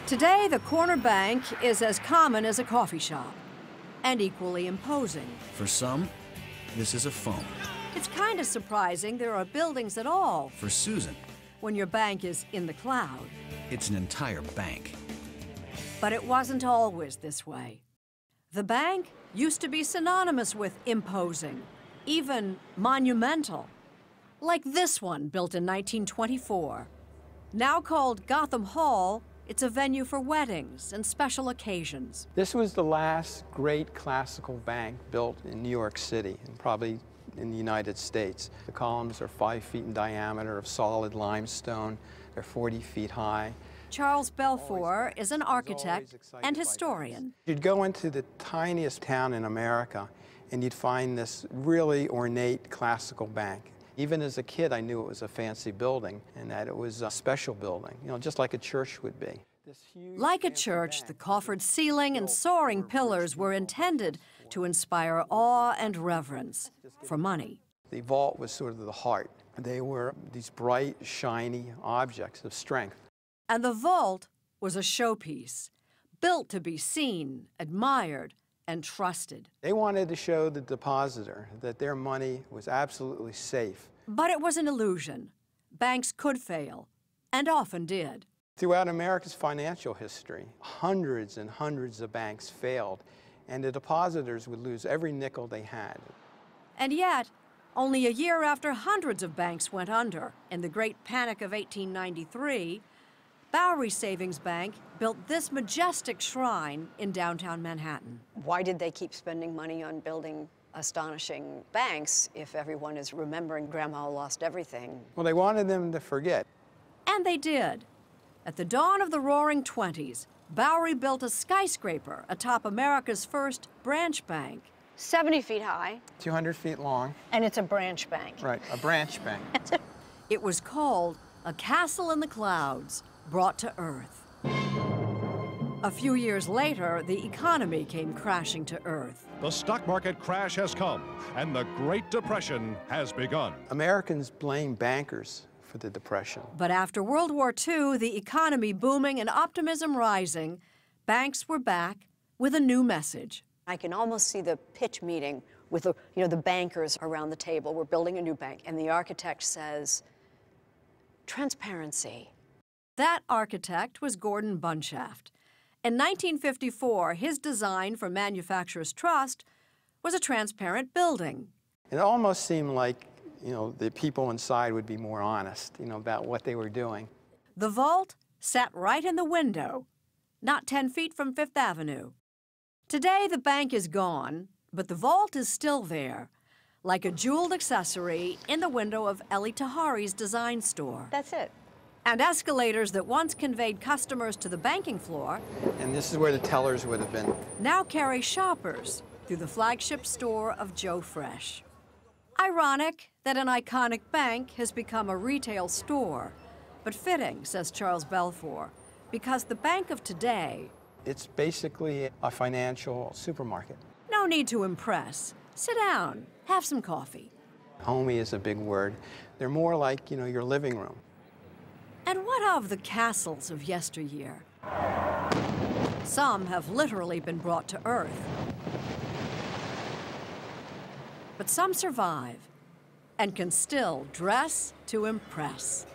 Today, the corner bank is as common as a coffee shop and equally imposing. For some, this is a phone. It's kind of surprising there are buildings at all For Susan, when your bank is in the cloud. it's an entire bank. But it wasn't always this way. The bank used to be synonymous with imposing, even monumental. Like this one, built in 1924. Now called Gotham Hall, it's a venue for weddings and special occasions. This was the last great classical bank built in New York City and probably in the United States. The columns are 5 feet in diameter of solid limestone. They're 40 feet high. Charles Belfour is an architect and historian. You'd go into the tiniest town in America and you'd find this really ornate classical bank. Even as a kid, I knew it was a fancy building and that it was a special building, you know, just like a church would be. Like a church, the coffered ceiling and soaring pillars were intended to inspire awe and reverence for money. The vault was sort of the heart. They were these bright, shiny objects of strength. And the vault was a showpiece, built to be seen, admired, and trusted. They wanted to show the depositor that their money was absolutely safe. But it was an illusion. Banks could fail, and often did. Throughout America's financial history, hundreds and hundreds of banks failed, and the depositors would lose every nickel they had. And yet, only a year after hundreds of banks went under, in the Great Panic of 1893, Bowery Savings Bank built this majestic shrine in downtown Manhattan. Why did they keep spending money on building astonishing banks if everyone is remembering Grandma lost everything? Well, they wanted them to forget. And they did. At the dawn of the Roaring '20s, Bowery built a skyscraper atop America's first branch bank. 70 feet high. 200 feet long. And it's a branch bank. Right, a branch bank. It was called a castle in the clouds, brought to earth. A few years later, the economy came crashing to earth. The stock market crash has come, and the Great Depression has begun. Americans blame bankers for the Depression. But after World War II, the economy booming and optimism rising, banks were back with a new message. I can almost see the pitch meeting with the bankers around the table. We're building a new bank, and the architect says, transparency. That architect was Gordon Bunshaft. In 1954, his design for Manufacturers Trust was a transparent building. It almost seemed like, the people inside would be more honest, about what they were doing. The vault sat right in the window, not 10 feet from Fifth Avenue. Today, the bank is gone, but the vault is still there, like a jeweled accessory in the window of Ellie Tahari's design store. That's it. And escalators that once conveyed customers to the banking floor And this is where the tellers would have been. now carry shoppers through the flagship store of Joe Fresh. Ironic that an iconic bank has become a retail store, but fitting, says Charles Belfour, because the bank of today... It's basically a financial supermarket. No need to impress. Sit down, have some coffee. Homey is a big word. They're more like, your living room. And what of the castles of yesteryear? Some have literally been brought to earth. But some survive and can still dress to impress.